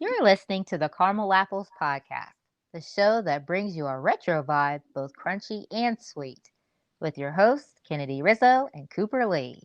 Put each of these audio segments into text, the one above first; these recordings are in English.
You're listening to the Caramel Apples Podcast, the show that brings you a retro vibe, both crunchy and sweet, with your hosts, Kennedy Rizzo and Cooper Lee.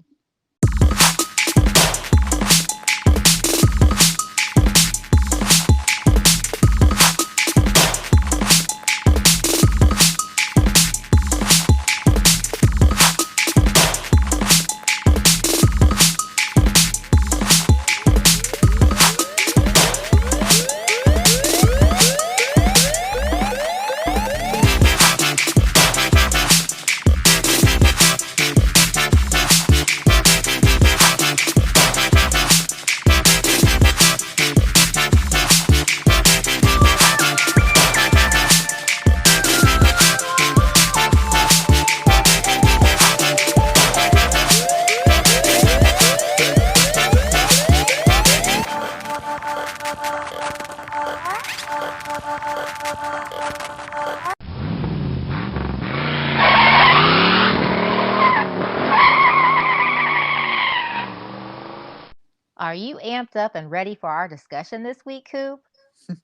Are you amped up and ready for our discussion this week, Coop?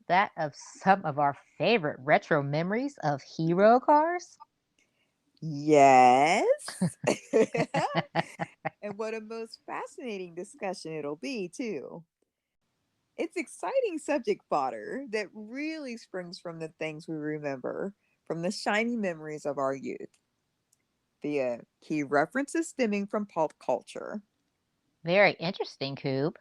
That of some of our favorite retro memories of hero cars? Yes. And what a most fascinating discussion it'll be, too. It's exciting subject fodder that really springs from the things we remember from the shiny memories of our youth via key references stemming from pulp culture. Very interesting, Coop.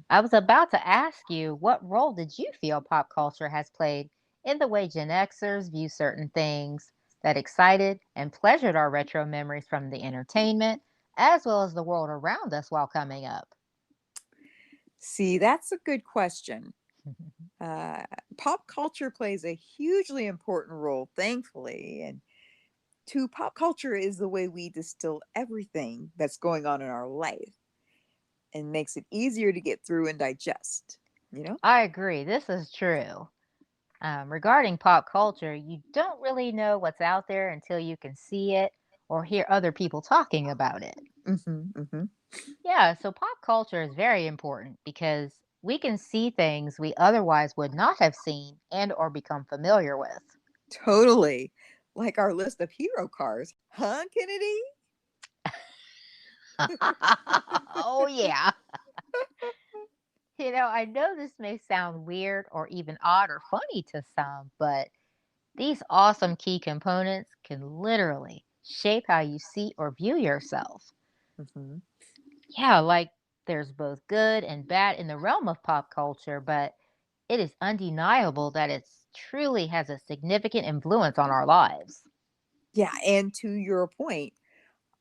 I was about to ask you, what role did you feel pop culture has played in the way Gen Xers view certain things that excited and pleasured our retro memories from the entertainment as well as the world around us while coming up? See, that's a good question. Uh, Pop culture plays a hugely important role, thankfully, and to pop culture is the way we distill everything that's going on in our life and makes it easier to get through and digest, you know? I agree. This is true. Regarding pop culture, you don't really know what's out there until you can see it or hear other people talking about it. Mm-hmm, mm-hmm. Yeah, so pop culture is very important because we can see things we otherwise would not have seen and or become familiar with. Totally. Like our list of hero cars. Huh, Kennedy? Oh yeah. I know this may sound weird or even odd or funny to some, but these awesome key components can literally shape how you see or view yourself. Mm-hmm. Yeah, like there's both good and bad in the realm of pop culture, but it is undeniable that it truly has a significant influence on our lives. Yeah, and to your point,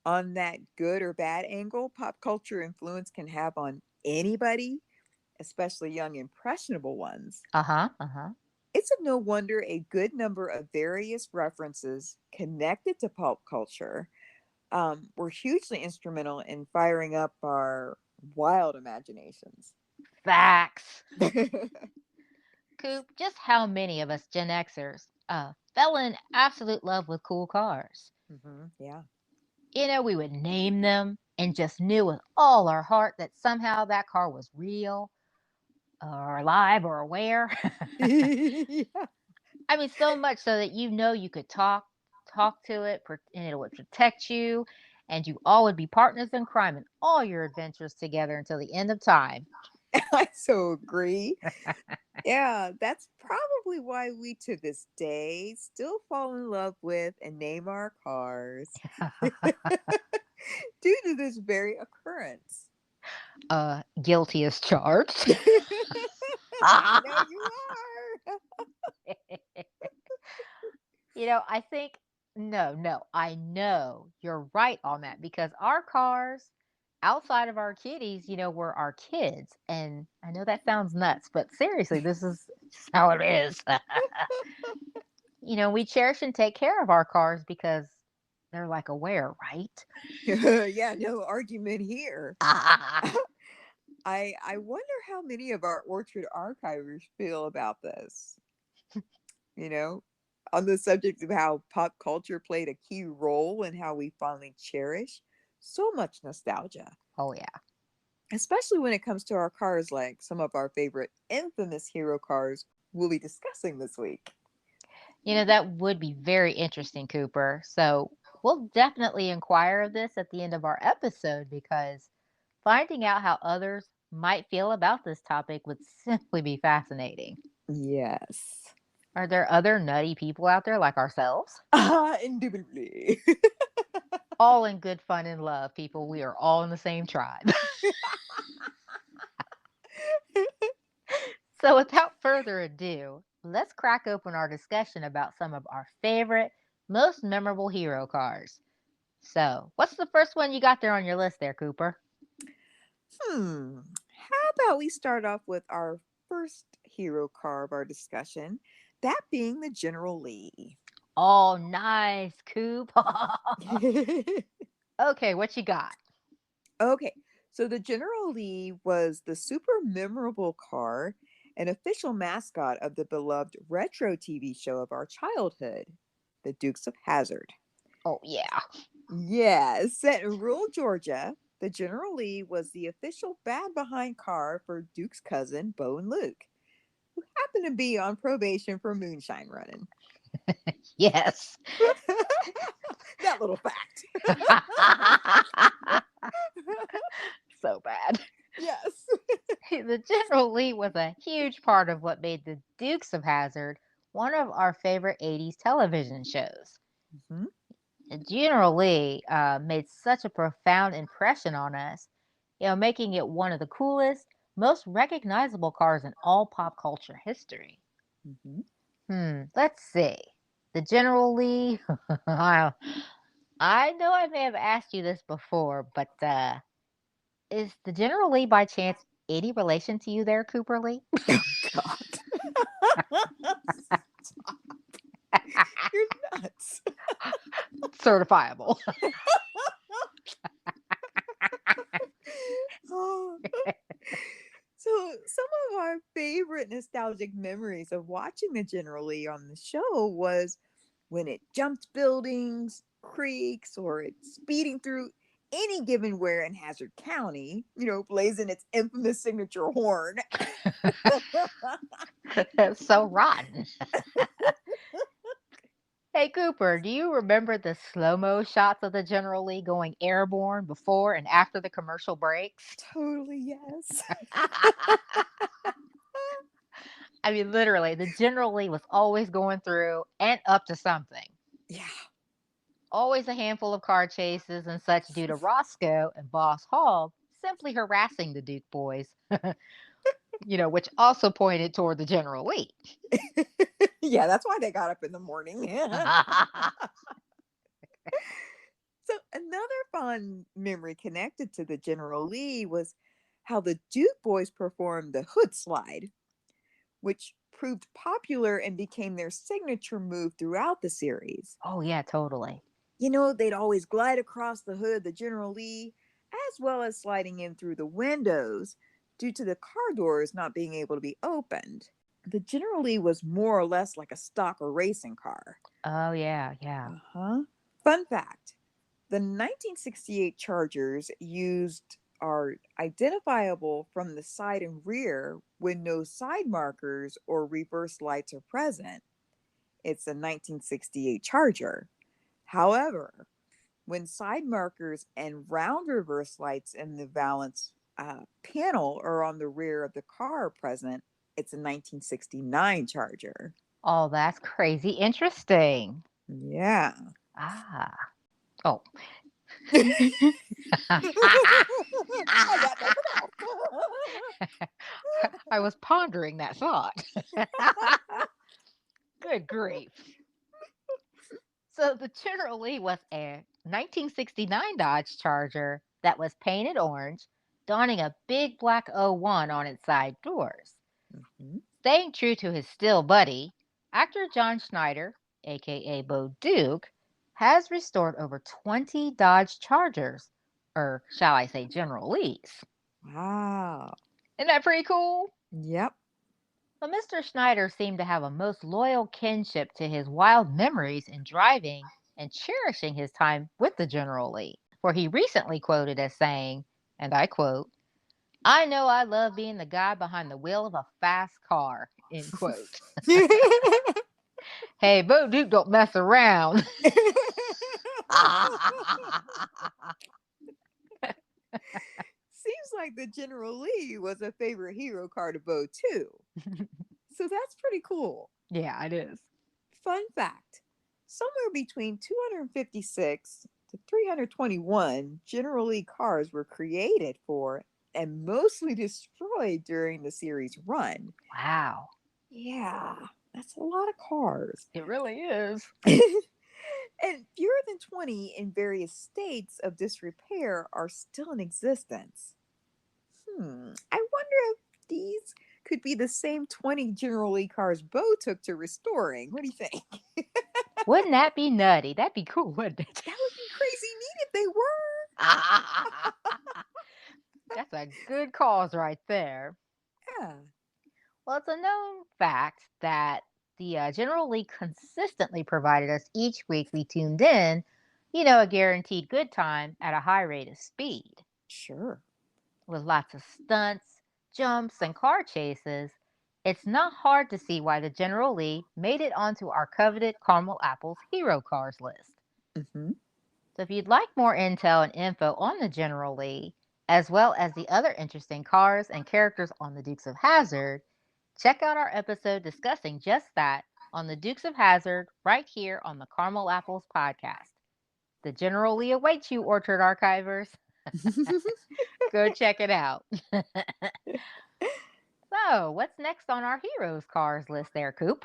on that good or bad angle, pop culture influence can have on anybody, especially young, impressionable ones. Uh huh, uh huh. It's of no wonder a good number of various references connected to pop culture were hugely instrumental in firing up our wild imaginations. Facts. Coop, just how many of us Gen Xers fell in absolute love with cool cars? Yeah. We would name them and just knew with all our heart that somehow that car was real or alive or aware. Yeah. I mean, so much so that you could talk to it, and it would protect you, and you all would be partners in crime in all your adventures together until the end of time. I so agree. Yeah, that's probably why we to this day still fall in love with and name our cars due to this very occurrence. Guilty as charged. I know you are. I think, no, no, I know you're right on that because our cars outside of our kitties, were our kids. And I know that sounds nuts, but seriously, this is just how it is. We cherish and take care of our cars because they're like aware, right? Yeah, no argument here. I wonder how many of our orchard archivers feel about this. You know, on the subject of how pop culture played a key role in how we finally cherish so much nostalgia. Oh, yeah. especially when it comes to our cars, like some of our favorite infamous hero cars we'll be discussing this week. That would be very interesting, Cooper. So we'll definitely inquire of this at the end of our episode because finding out how others might feel about this topic would simply be fascinating. Yes. Are there other nutty people out there like ourselves? Indubitably. All in good fun and love, people. We are all in the same tribe. So, without further ado, let's crack open our discussion about some of our favorite, most memorable hero cars. So, what's the first one you got there on your list there, Cooper? How about we start off with our first hero car of our discussion, that being the General Lee. Oh, nice, Coop. Okay, what you got? Okay, so the General Lee was the super memorable car, an official mascot of the beloved retro TV show of our childhood, The Dukes of Hazzard. Oh, yeah. Yeah, set in rural Georgia, the General Lee was the official bad behind car for Duke's cousin, Bo and Luke, who happened to be on probation for moonshine running. Yes. That little fact. So bad. Yes. The General Lee was a huge part of what made the Dukes of Hazzard one of our favorite 80s television shows. Mhm. General Lee made such a profound impression on us, making it one of the coolest, most recognizable cars in all pop culture history. Mhm. Let's see. The General Lee, I I know I may have asked you this before, but is the General Lee by chance any relation to you there, Cooper Lee? God. You're nuts. Certifiable. Oh. So, some of our favorite nostalgic memories of watching the General Lee on the show was when it jumped buildings, creeks, or it's speeding through any given where in Hazard County, blazing its infamous signature horn. That's so rotten. Hey, Cooper, do you remember the slow mo shots of the General Lee going airborne before and after the commercial breaks? Totally, yes. I mean, literally, the General Lee was always going through and up to something. Yeah. Always a handful of car chases and such due to Roscoe and Boss Hogg simply harassing the Duke boys, which also pointed toward the General Lee. Yeah, that's why they got up in the morning. So, another fun memory connected to the General Lee was how the Duke boys performed the hood slide, which proved popular and became their signature move throughout the series. Oh, yeah, totally. They'd always glide across the hood of the General Lee, as well as sliding in through the windows due to the car doors not being able to be opened. The General Lee was more or less like a stock or racing car. Oh, yeah, yeah. Uh-huh. Fun fact, the 1968 Chargers used are identifiable from the side and rear when no side markers or reverse lights are present. It's a 1968 Charger. However, when side markers and round reverse lights in the valance panel are on the rear of the car present, it's a 1969 Charger. Oh, that's crazy interesting. Yeah. Ah. Oh. I got nothing I was pondering that thought. else. Good grief. So the General Lee was a 1969 Dodge Charger that was painted orange, donning a big black O1 on its side doors. Mhm. Staying true to his still buddy, actor John Schneider, aka Bo Duke, has restored over 20 Dodge Chargers, or shall I say General Lees. Wow. Isn't that pretty cool? Yep. But Mr. Schneider seemed to have a most loyal kinship to his wild memories in driving and cherishing his time with the General Lee, for he recently quoted as saying, and I quote, I know I love being the guy behind the wheel of a fast car, end quote. Hey, Bo Duke don't mess around. Seems like the General Lee was a favorite hero car to Bo too. So that's pretty cool. Yeah, it is. Fun fact, somewhere between 256 to 321 General Lee cars were created for and mostly destroyed during the series run. Wow. Yeah, that's a lot of cars. It really is. And fewer than 20 in various states of disrepair are still in existence. I wonder if these could be the same 20 General Lee cars Bo took to restoring. What do you think? Wouldn't that be nutty? That'd be cool, wouldn't it? That would be crazy neat if they were. That's a good cause right there. Yeah, Well, it's a known fact that the General Lee consistently provided us each week we tuned in, a guaranteed good time at a high rate of speed. sure. With lots of stunts, jumps, and car chases, it's not hard to see why the General Lee made it onto our coveted Caramel Apples hero cars list. Hmm. So if you'd like more intel and info on the General Lee, as well as the other interesting cars and characters on the Dukes of Hazzard, check out our episode discussing just that on the Dukes of Hazzard right here on the Caramel Apples podcast. The General Lee awaits you, Orchard Archivers. Go check it out. So, what's next on our heroes cars list there, Coop?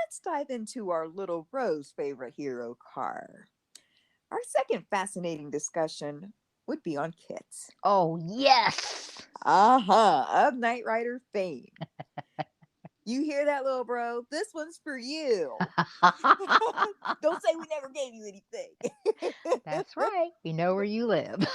Let's dive into our little Rose favorite hero car. Our second fascinating discussion would be on kits. Oh, yes. Of Knight Rider fame. You hear that, little bro? This one's for you. Don't say we never gave you anything. That's right. We know where you live.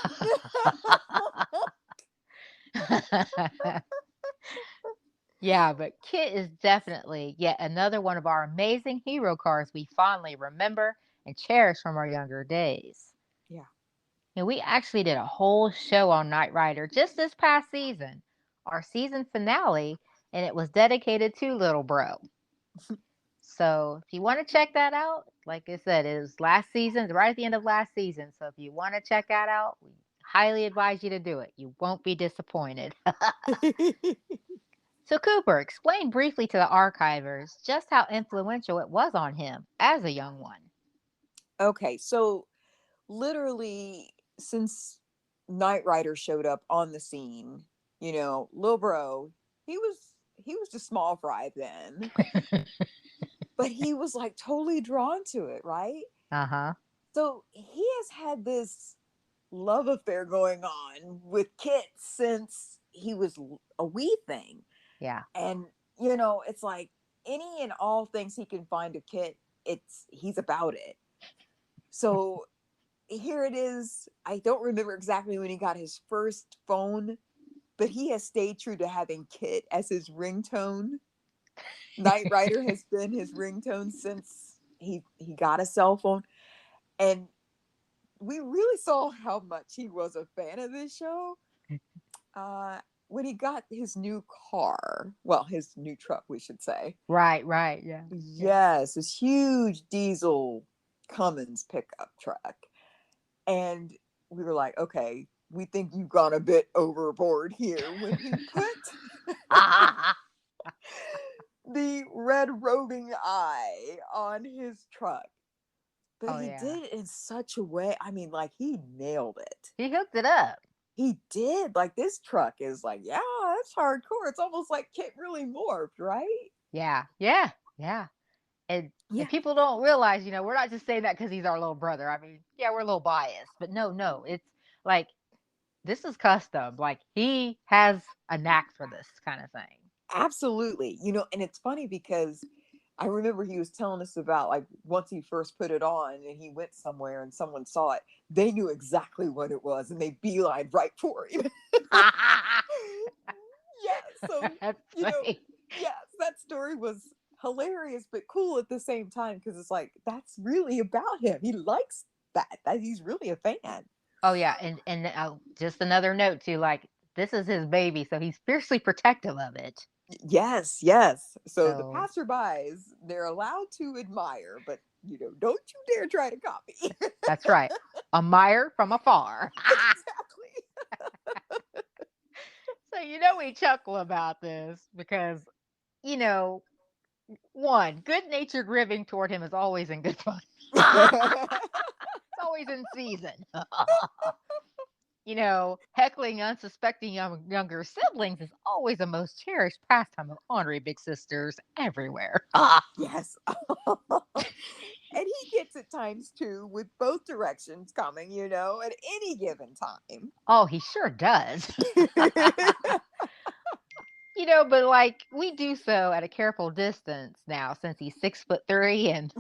Yeah, but Kit is definitely yet another one of our amazing hero cars we fondly remember and cherish from our younger days. Yeah. And we actually did a whole show on Knight Rider just this past season, our season finale, and it was dedicated to Little Bro. So if you want to check that out, like I said, it was last season, right at the end of last season. So if you want to check that out, we highly advise you to do it. You won't be disappointed. So Cooper, explain briefly to the archivers just how influential it was on him as a young one. Okay, so literally since Knight Rider showed up on the scene, Lil Bro, he was just small fry then, but he was like totally drawn to it, right? Uh-huh. So he has had this love affair going on with Kit since he was a wee thing. Yeah. And it's like any and all things he can find of Kit, he's about it. So here it is. I don't remember exactly when he got his first phone, but he has stayed true to having Kit as his ringtone. Knight Rider has been his ringtone since he got a cell phone. And we really saw how much he was a fan of this show when he got his new car. Well, his new truck, we should say. Right, yeah. Yes, this huge diesel Cummins pickup truck. And we were like, okay, we think you've gone a bit overboard here when he put the red roving eye on his truck. But Oh, he yeah. did it in such a way. I mean, like he nailed it. He hooked it up. He did. Like this truck is like, yeah, that's hardcore. It's almost like Kit really morphed, right? Yeah. And Yeah. people don't realize, we're not just saying that because he's our little brother. I mean, yeah, we're a little biased, but no, it's like this is custom. Like he has a knack for this kind of thing. Absolutely. And it's funny because I remember he was telling us about like once he first put it on and he went somewhere and someone saw it, they knew exactly what it was and they beelined right for him. Yeah. So, That's funny. yes, that story was hilarious but cool at the same time because it's like that's really about him. He likes that he's really a fan. Oh yeah, and just another note too, like This is his baby, so he's fiercely protective of it. Yes, yes. So the So passerbys, they're allowed to admire, but don't you dare try to copy. that's right. Admire from afar. Exactly. So we chuckle about this because, you know, one, good natured ribbing toward him is always in good fun. It's always in season. Heckling unsuspecting younger siblings is always the most cherished pastime of ornery big sisters everywhere. Yes. And he gets it times two with both directions coming, at any given time. Oh, he sure does. But like we do so at a careful distance now since he's 6'3" and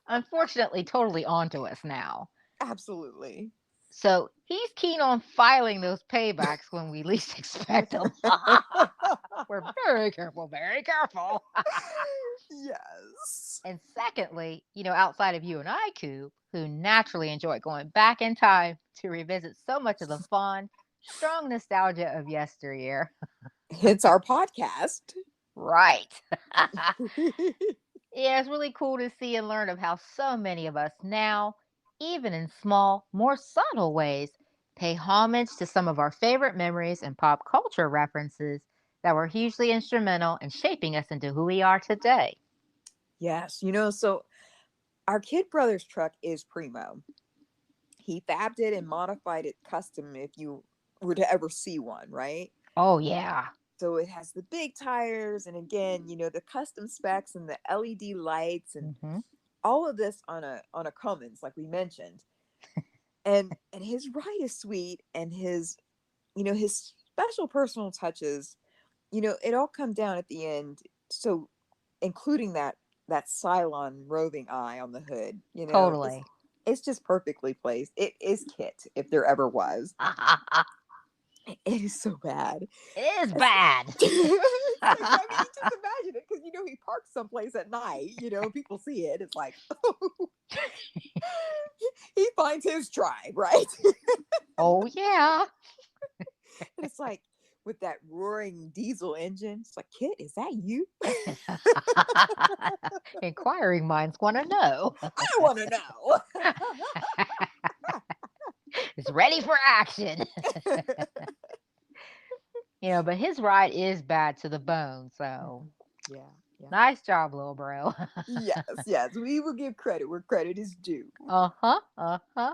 unfortunately totally onto us now. Absolutely. So he's keen on filing those paybacks when we least expect them. We're very careful, very careful. Yes. And secondly, outside of you and I, Coop, who naturally enjoy going back in time to revisit so much of the fun, strong nostalgia of yesteryear. Hence our podcast. Right. Yeah, it's really cool to see and learn of how so many of us now, even in small, more subtle ways, pay homage to some of our favorite memories and pop culture references that were hugely instrumental in shaping us into who we are today. Yes. So our kid brother's truck is primo. He fabbed it and modified it custom if you were to ever see one, right? Oh, yeah. So it has the big tires and again, the custom specs and the LED lights and Hmm. all of this on a Cummins, like we mentioned. And his ride is sweet and his special personal touches, it all come down at the end. So including that Cylon roving eye on the hood, Totally. it's just perfectly placed. It is Kit, if there ever was. It is so bad. It is It's, bad. it's like, I mean, you just imagine it because he parks someplace at night. People see it. It's like, oh, he finds his tribe, right? Oh, yeah. And it's like with that roaring diesel engine. It's like, Kit, is that you? Inquiring minds want to know. I want to know. It's ready for action. But his ride is bad to the bone. So Yeah, yeah. nice job, little bro. Yes, yes. We will give credit where credit is due. Uh-huh. Uh-huh.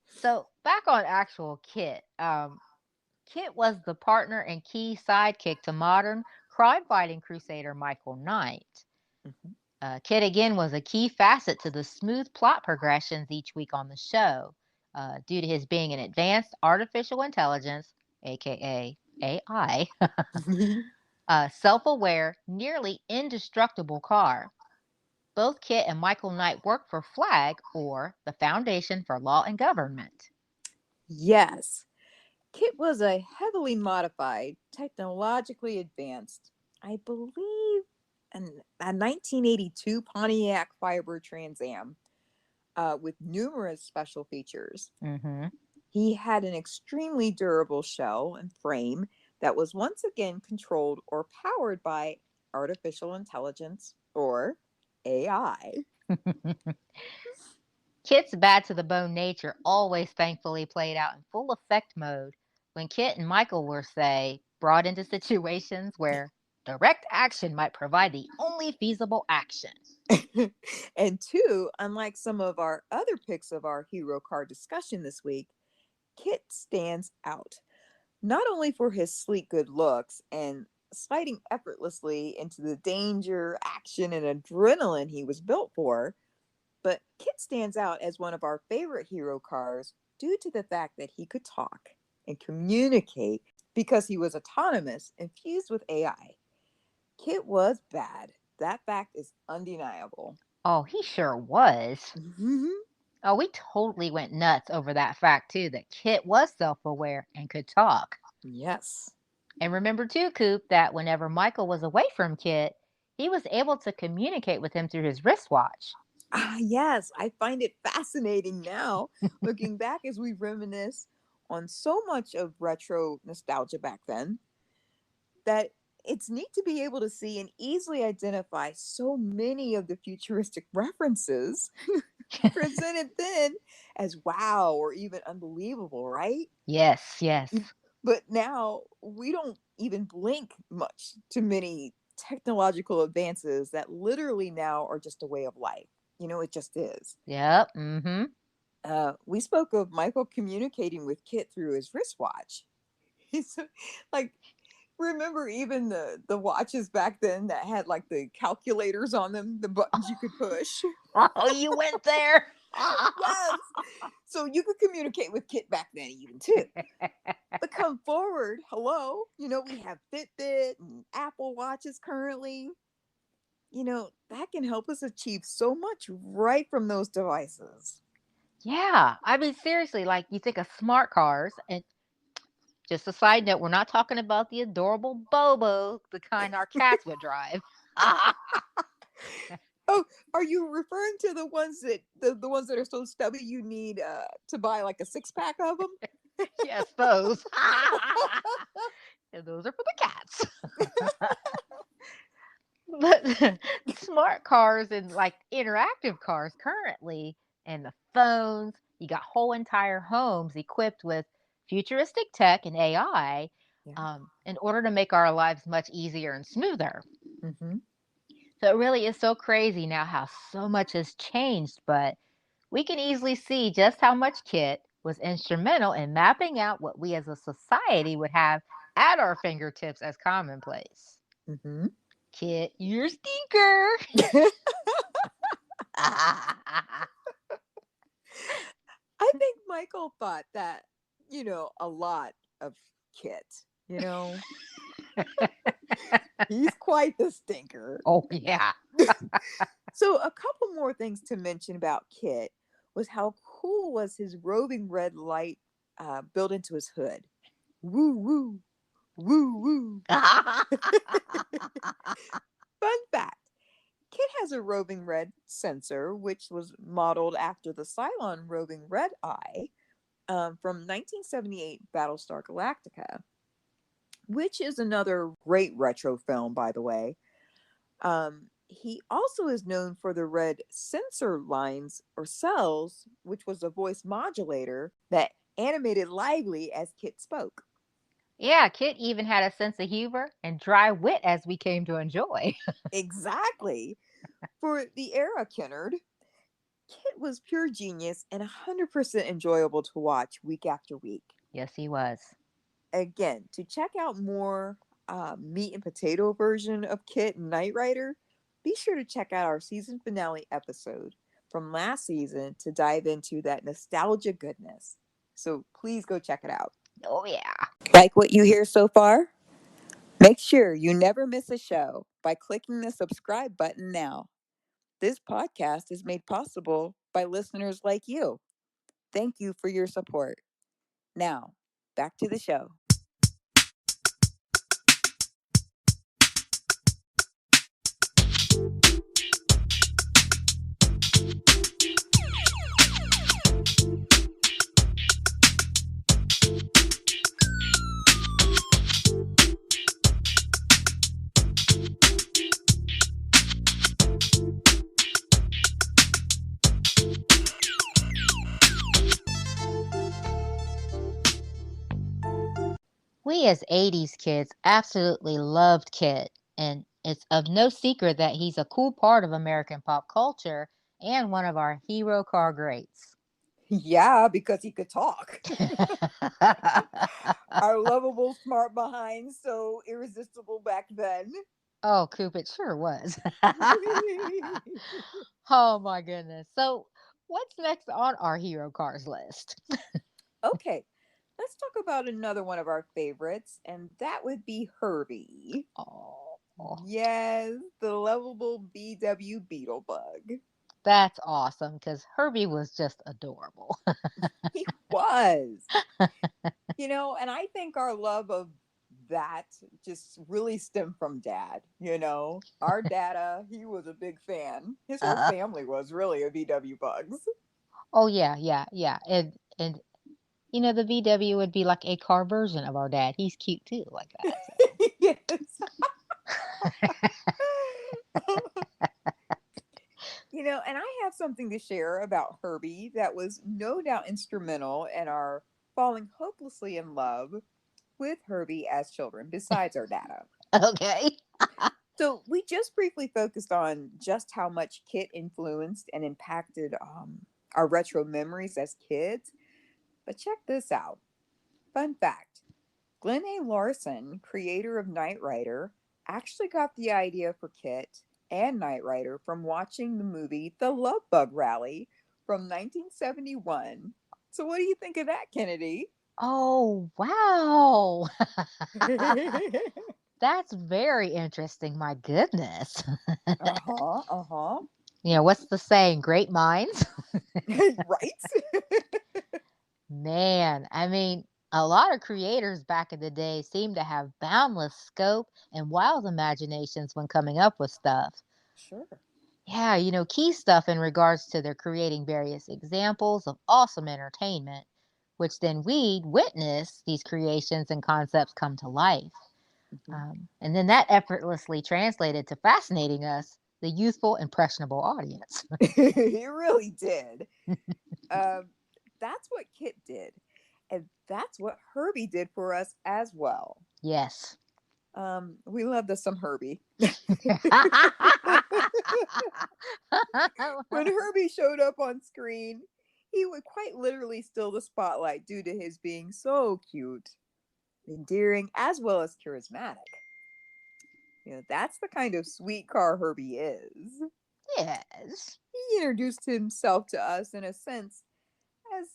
So back on actual Kit. Kit was the partner and key sidekick to modern crime-fighting crusader Michael Knight. Mhm. Kit again was a key facet to the smooth plot progressions each week on the show, due to his being an advanced artificial intelligence, aka AI, self-aware, nearly indestructible car. Both Kit and Michael Knight worked for FLAG, or the Foundation for Law and Government. Yes. Kit was a heavily modified, technologically advanced, I believe, a 1982 Pontiac Fiber Trans Am with numerous special features. Hmm. He had an extremely durable shell and frame that was once again controlled or powered by artificial intelligence or AI. Kit's bad to the bone nature always thankfully played out in full effect mode when Kit and Michael were, say, brought into situations where direct action might provide the only feasible action. And two, unlike some of our other picks of our hero card discussion this week, Kit stands out not only for his sleek good looks and sliding effortlessly into the danger, action, and adrenaline he was built for, but Kit stands out as one of our favorite hero cars due to the fact that he could talk and communicate because he was autonomous and fused with AI. Kit was bad. That fact is undeniable. Oh, he sure was. Mhm. Oh, we totally went nuts over that fact, too, that Kit was self aware and could talk. Yes. And remember, too, Coop, that whenever Michael was away from Kit, he was able to communicate with him through his wristwatch. Ah, yes. I find it fascinating now, looking back as we reminisce. on so much of retro nostalgia back then that it's neat to be able to see and easily identify so many of the futuristic references presented then as wow or even unbelievable, right? Yes, yes. But now we don't even blink much to many technological advances that literally now are just a way of life. It just is. Yep. Mm-hmm. We spoke of Michael communicating with Kit through his wristwatch. He's like, remember even the watches back then that had like the calculators on them, the buttons you could push? Oh, you went there. Yes. So you could communicate with Kit back then, even too. But come forward, hello. We have Fitbit and Apple Watches currently. That can help us achieve so much right from those devices. Yeah. I mean, seriously, like you think of smart cars, and just a side note, we're not talking about the adorable Bobo, the kind our cats would drive. Oh, are you referring to the ones that are so stubby you need to buy like a 6-pack of them? Yes, those. And those are for the cats. But smart cars and like interactive cars currently, and the phones, you got whole entire homes equipped with futuristic tech and AI, Yeah. in order to make our lives much easier and smoother. Hmm. So it really is so crazy now how so much has changed, but we can easily see just how much Kit was instrumental in mapping out what we as a society would have at our fingertips as commonplace. Hmm. Kit, your stinker. I think Michael thought that, a lot of Kit. You know, he's quite the stinker. Oh, yeah. So a couple more things to mention about Kit was how cool was his roving red light built into his hood. Woo woo, woo woo. Fun fact: Kit has a roving red sensor, which was modeled after the Cylon roving red eye from 1978 Battlestar Galactica, which is another great retro film, by the way. He also is known for the red sensor lines or cells, which was a voice modulator that animated lively as Kit spoke. Yeah, Kit even had a sense of humor and dry wit as we came to enjoy. Exactly. For the era, Kennard, Kit was pure genius and 100% enjoyable to watch week after week. Yes, he was. Again, to check out more meat and potato version of Kit and Knight Rider, be sure to check out our season finale episode from last season to dive into that nostalgia goodness. So please go check it out. Oh, yeah. Like what you hear so far? Make sure you never miss a show by clicking the subscribe button now. This podcast is made possible by listeners like you. Thank you for your support. Now, back to the show. We as 80s kids absolutely loved Kit, and it's of no secret that he's a cool part of American pop culture and one of our hero car greats. Yeah, because he could talk. Our lovable, smart behind, so irresistible back then. Oh, Coop, it sure was. Oh my goodness. So, what's next on our hero cars list? Okay, let's talk about another one of our favorites, and that would be Herbie. Oh, Yes, the lovable VW Beetlebug. that's awesome because Herbie was just adorable. He was. And I think our love of that just really stemmed from dad. Our dada, he was a big fan. His whole Uh, family was really a VW bugs. oh yeah, yeah, yeah. And The VW would be like a car version of our dad. He's cute too, like that. Yes. And I have something to share about Herbie that was no doubt instrumental in our falling hopelessly in love with Herbie as children, besides our data. Okay. So we just briefly focused on just how much Kit influenced and impacted our retro memories as kids. But check this out. Fun fact: Glenn A. Larson, creator of Knight Rider, actually got the idea for Kit and Knight Rider from watching the movie The Love Bug Rally from 1971. So, what do you think of that, Kennedy? Oh, wow. Uh That's very interesting. My goodness. huh, uh huh. What's the saying? Great minds? Right? Man, I mean, a lot of creators back in the day seem to have boundless scope and wild imaginations when coming up with stuff. Sure. Yeah, key stuff in regards to their creating various examples of awesome entertainment, which then we'd witness these creations and concepts come to life. Mhm. And then that effortlessly translated to fascinating us, the youthful, impressionable audience. It really did. Um, that's what Kit did. And that's what Herbie did for us as well. Yes. We loved us some Herbie. When Herbie showed up on screen, he would quite literally steal the spotlight due to his being so cute, endearing, as well as charismatic. That's the kind of sweet car Herbie is. Yes. He introduced himself to us in a sense as,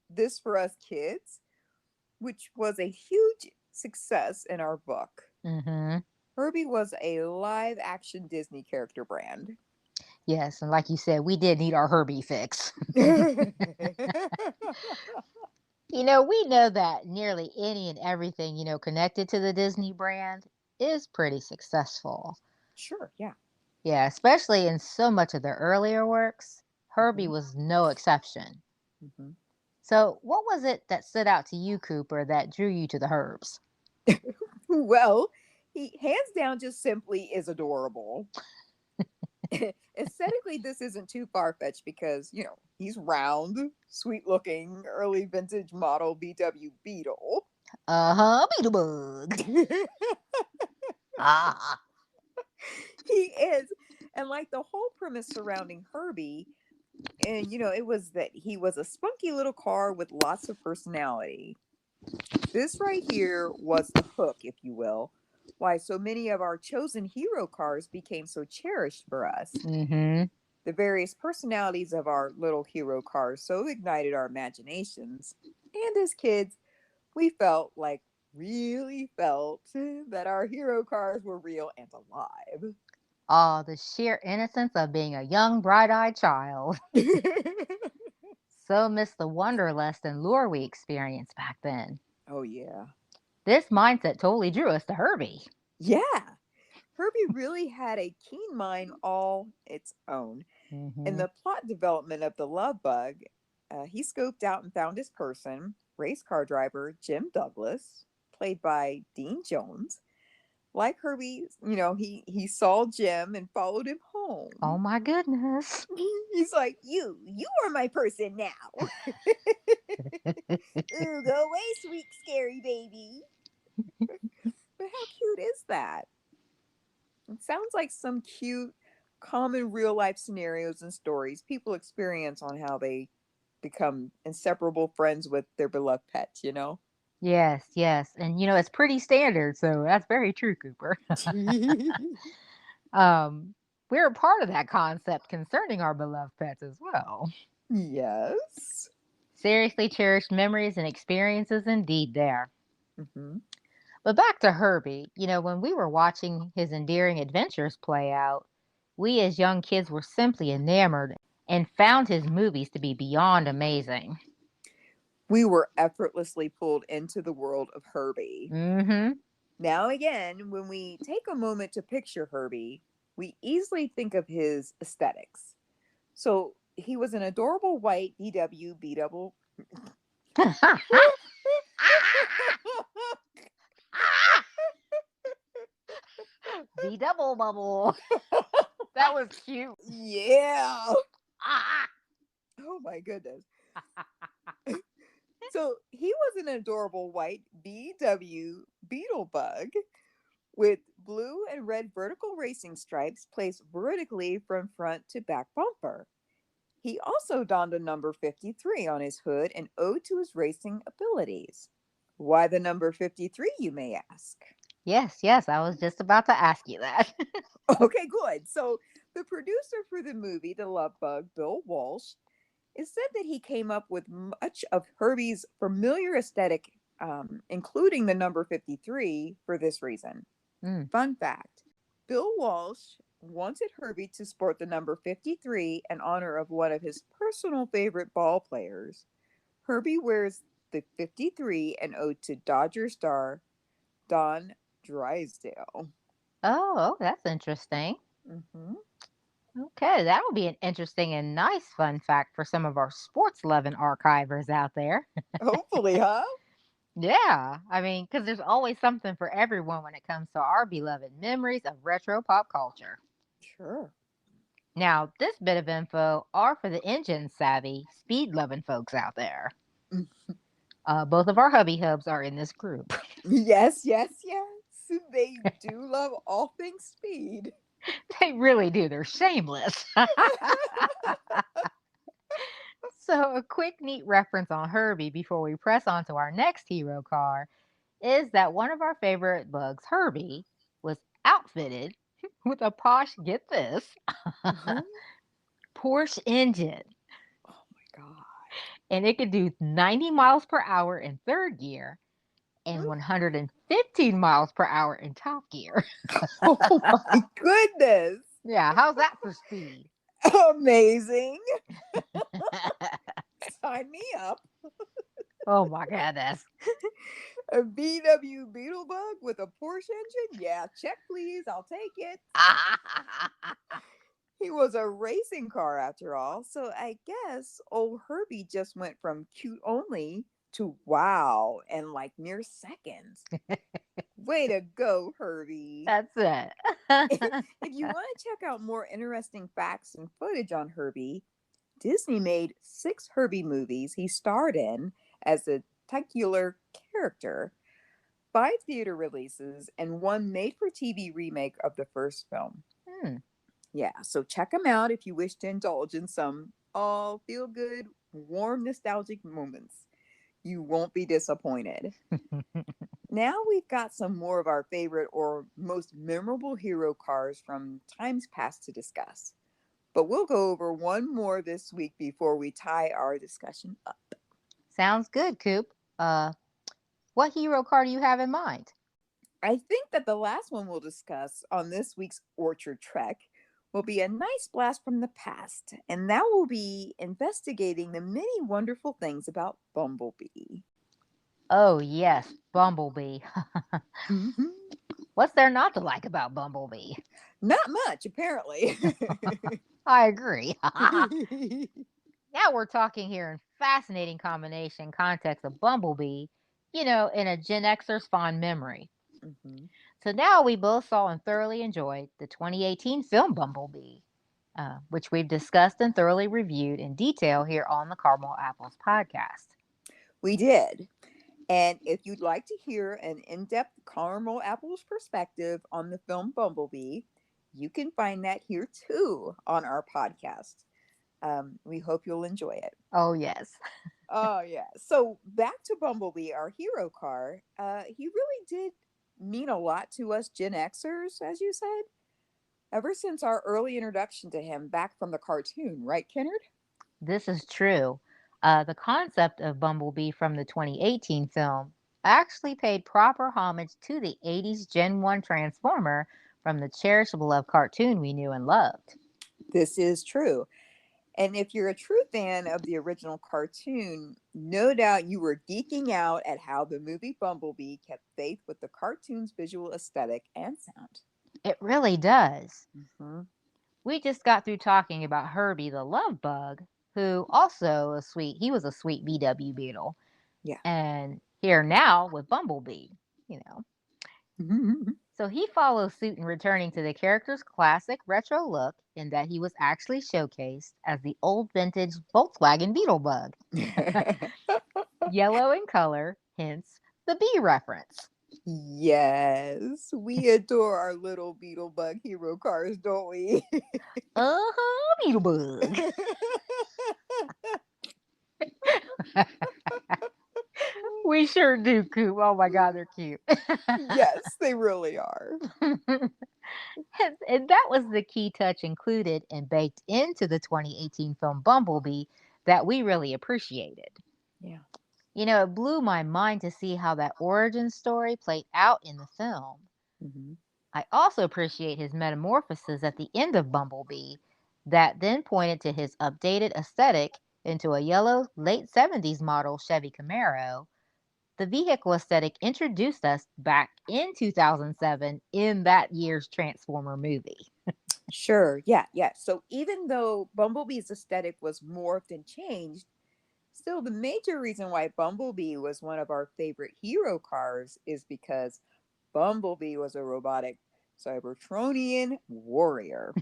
this for us kids, which was a huge success in our book. Hmm. Herbie was a live action Disney character brand. Yes, and like you said, we did need our Herbie fix. We know that nearly any and everything, connected to the Disney brand is pretty successful. Sure, yeah. Yeah, especially in so much of their earlier works. Herbie Hmm. was no exception. Hmm. So, what was it that stood out to you, Cooper, that drew you to the Herbs? Well, he hands down just simply is adorable. Aesthetically, this isn't too far fetched because, he's round, sweet looking, early vintage model VW Beetle. Uh huh, Beetlebug. Ah. He is. And like the whole premise surrounding Herbie, and it was that he was a spunky little car with lots of personality. This right here was the hook, if you will, why so many of our chosen hero cars became so cherished for us. Mm-hmm. The various personalities of our little hero cars so ignited our imaginations. And as kids, we really felt that our hero cars were real and alive. Oh, the sheer innocence of being a young, bright-eyed child. So miss the wanderlust and lure we experienced back then. Oh, yeah. This mindset totally drew us to Herbie. Yeah. Herbie really had a keen mind all its own. In Mm-hmm. the plot development of The Love Bug, he scoped out and found his person, race car driver Jim Douglas, played by Dean Jones. Like Herbie, he saw Jim and followed him Oh home. my goodness. He's like, you are my person now. Ooh, go away, sweet, scary baby. But how cute is that? It sounds like some cute, common real life scenarios and stories people experience on how they become inseparable friends with their beloved pets? Yes, yes. And it's pretty standard, so that's very true, Cooper. um, we're a part of that concept concerning our beloved pets as well. Yes. Seriously cherished memories and experiences indeed there. Hmm. But back to Herbie, when we were watching his endearing adventures play out, we as young kids were simply enamored and found his movies to be beyond amazing. We were effortlessly pulled into the world of Herbie. Mm-hmm. Now, again, when we take a moment to picture Herbie, we easily think of his aesthetics. So he was an adorable white VW Beetle. B double bubble. That was cute. Yeah. Oh my goodness. So he was an adorable white BW beetle bug with blue and red vertical racing stripes placed vertically from front to back bumper. He also donned a number 53 on his hood, an ode to his racing abilities. Why the number 53, you may ask? Yes, yes, I was just about to ask you that. Okay, good. So, the producer for the movie, The Love Bug, Bill Walsh, it said that he came up with much of Herbie's familiar aesthetic, including the number 53, for this reason. Mm. Fun fact: Bill Walsh wanted Herbie to sport the number 53 in honor of one of his personal favorite ball players. Herbie wears the 53 an ode to Dodger star Don Drysdale. Oh, that's interesting. Hmm. Okay, that will be an interesting and nice fun fact for some of our sports loving archivers out there. Hopefully, huh? Yeah, I mean, because there's always something for everyone when it comes to our beloved memories of retro pop culture. Sure. Now, this bit of info are for the engine savvy, speed loving folks out there. Both of our hubby hubs are in this group. Yes, yes, yes. They do love all things speed. They really do. They're shameless. So, a quick, neat reference on Herbie before we press on to our next hero car is that one of our favorite bugs, Herbie, was outfitted with a posh, get this, Mhm. Porsche engine. Oh my God. And it could do 90 miles per hour in third gear and 115 miles per hour in top gear. Oh my goodness. Yeah, how's that for speed? Amazing. Sign me up. Oh my goodness. A VW Beetlebug with a Porsche engine? Yeah, check please. I'll take it. He was a racing car after all, so I guess old Herbie just went from cute only to wow in like mere seconds. Way to go, Herbie. That's it. If you want to check out more interesting facts and footage on Herbie, Disney made 6 Herbie movies he starred in as a titular character, 5 theater releases, and one made for TV remake of the first film. Hmm. Yeah, so check them out if you wish to indulge in some all feel good, warm, nostalgic moments. You won't be disappointed. Now we've got some more of our favorite or most memorable hero cars from times past to discuss. But we'll go over one more this week before we tie our discussion up. Sounds good, Coop. What hero car do you have in mind? I think that the last one we'll discuss on this week's Orchard Trek will be a nice blast from the past, and that will be investigating the many wonderful things about Bumblebee. Oh, yes, Bumblebee. Mhm. What's there not to like about Bumblebee? Not much, apparently. I agree. Now we're talking here in fascinating combination context of Bumblebee, in a Gen Xer's fond memory. Mhm. So now we both saw and thoroughly enjoyed the 2018 film Bumblebee, which we've discussed and thoroughly reviewed in detail here on the Caramel Apples podcast. We did. And if you'd like to hear an in depth Caramel Apples perspective on the film Bumblebee, you can find that here too on our podcast. We hope you'll enjoy it. Oh, yes. Oh, yeah. So back to Bumblebee, our hero car. He really did mean a lot to us Gen Xers, as you said, ever since our early introduction to him back from the cartoon, right, Kennard? This is true. The concept of Bumblebee from the 2018 film actually paid proper homage to the 80s Gen 1 Transformer from the cherished beloved cartoon we knew and loved. This is true. And if you're a true fan of the original cartoon, no doubt you were geeking out at how the movie Bumblebee kept faith with the cartoon's visual aesthetic and sound. It really does. Mhm. We just got through talking about Herbie the love bug, who also he was a sweet VW Beetle. Yeah. And here now with Bumblebee, you know. Mhm. So he follows suit in returning to the character's classic retro look in that he was actually showcased as the old vintage Volkswagen Beetlebug, yellow in color, hence the bee reference. Yes, we adore our little Beetlebug hero cars, don't we? Uh-huh, Beetlebug. We sure do, Coop. Oh my God, they're cute. Yes, they really are. And that was the key touch included and baked into the 2018 film Bumblebee that we really appreciated. Yeah. It blew my mind to see how that origin story played out in the film. Hmm. I also appreciate his metamorphosis at the end of Bumblebee that then pointed to his updated aesthetic into a yellow late 70s model Chevy Camaro. The vehicle aesthetic introduced us back in 2007 in that year's Transformer movie. Sure. Yeah. Yeah. So even though Bumblebee's aesthetic was morphed and changed, still the major reason why Bumblebee was one of our favorite hero cars is because Bumblebee was a robotic Cybertronian warrior,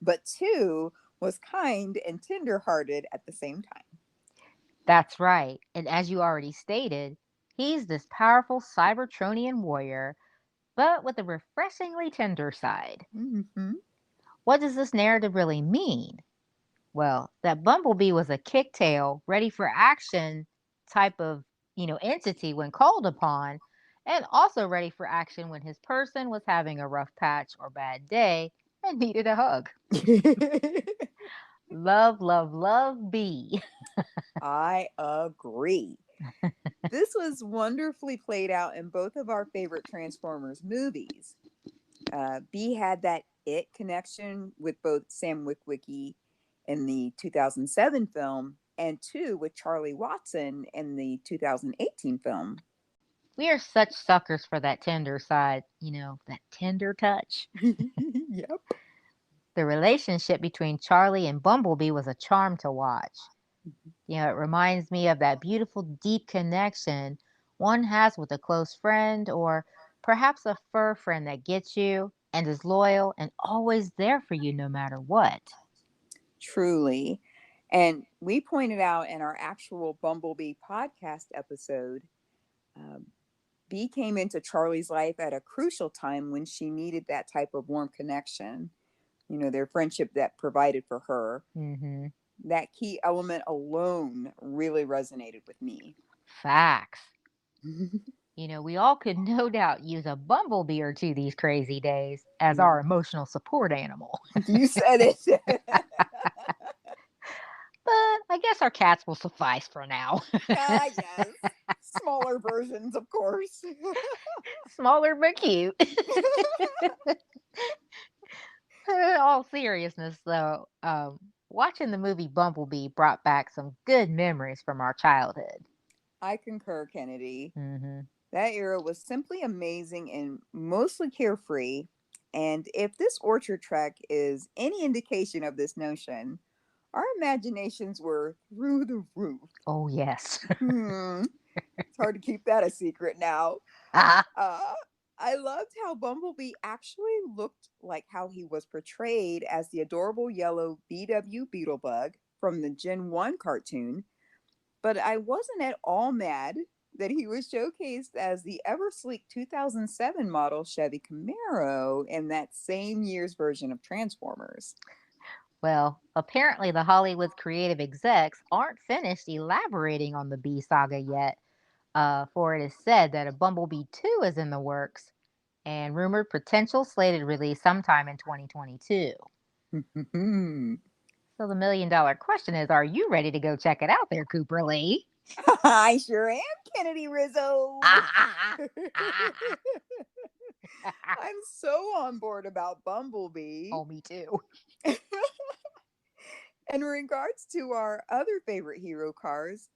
but two was kind and tenderhearted at the same time. That's right. And as you already stated, he's this powerful Cybertronian warrior, but with a refreshingly tender side. Mm-hmm. What does this narrative really mean? Well, that Bumblebee was a kicktail, ready for action type of, entity when called upon, and also ready for action when his person was having a rough patch or bad day and needed a hug. Love, love, love Bee. I agree. This was wonderfully played out in both of our favorite Transformers movies. B had that it connection with both Sam Witwicky in the 2007 film and two with Charlie Watson in the 2018 film. We are such suckers for that tender side, that tender touch. Yep. The relationship between Charlie and Bumblebee was a charm to watch. It reminds me of that beautiful, deep connection one has with a close friend or perhaps a fur friend that gets you and is loyal and always there for you no matter what. Truly. And we pointed out in our actual Bumblebee podcast episode, um, B came into Charlie's life at a crucial time when she needed that type of warm connection. Their friendship that provided for her. Hmm. That key element alone really resonated with me. Facts. We all could no doubt use a bumblebee or two these crazy days as Yeah. our emotional support animal. You said it. But I guess our cats will suffice for now. Ah, yes. Smaller versions, of course. Smaller but cute. In all seriousness, though, watching the movie Bumblebee brought back some good memories from our childhood. I concur, Kennedy. Hmm. That era was simply amazing and mostly carefree. And if this orchard track is any indication of this notion, our imaginations were through the roof. Oh, yes. Hmm. It's hard to keep that a secret now. Ah, Uh, I loved how Bumblebee actually looked like how he was portrayed as the adorable yellow VW Beetlebug from the Gen 1 cartoon, but I wasn't at all mad that he was showcased as the ever sleek 2007 model Chevy Camaro in that same year's version of Transformers. well, apparently the Hollywood's creative execs aren't finished elaborating on the Bee saga yet, for it is said that a Bumblebee 2 is in the works and rumored potential slated release sometime in 2022. So the $1 million question is, are you ready to go check it out there, Cooper Lee? I sure am, Kennedy Rizzo. I'm so on board about Bumblebee. Oh, me too. In regards to our other favorite hero cars,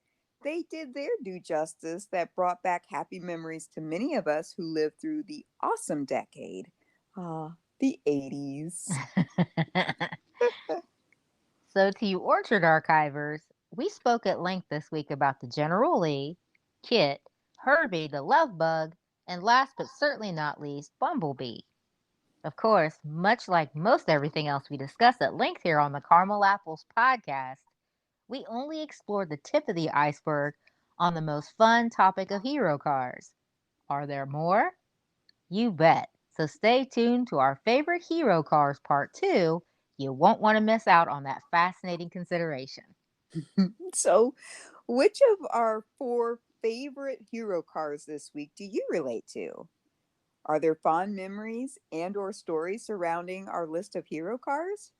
they did their due justice that brought back happy memories to many of us who lived through the awesome decade. The 80s. So, to you orchard archivers, we spoke at length this week about the General Lee, Kit, Herbie the love bug, and last but certainly not least, Bumblebee. Of course, much like most everything else we discuss at length here on the Caramel Apples podcast, we only explored the tip of the iceberg on the most fun topic of hero cars. Are there more? You bet. So stay tuned to our favorite hero cars part 2. You won't want to miss out on that fascinating consideration. So, which of our four favorite hero cars this week do you relate to? Are there fond memories and or stories surrounding our list of hero cars?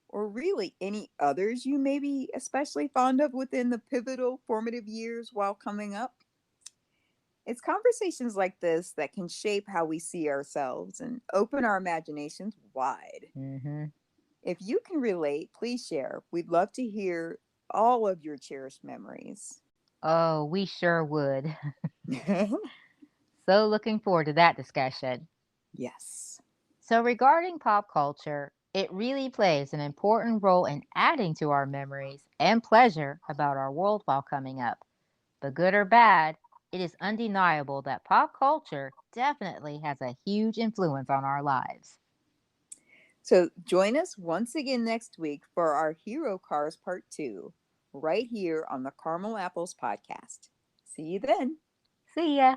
Or really any others you may be especially fond of within the pivotal formative years while coming up? It's conversations like this that can shape how we see ourselves and open our imaginations wide. Hmm. If you can relate, please share. We'd love to hear all of your cherished memories. Oh, we sure would. So looking forward to that discussion. Yes. So, regarding pop culture, it really plays an important role in adding to our memories and pleasure about our world while coming up. But good or bad, it is undeniable that pop culture definitely has a huge influence on our lives. So join us once again next week for our Hero Cars Part 2, right here on the Caramel Apples podcast. See you then. See ya!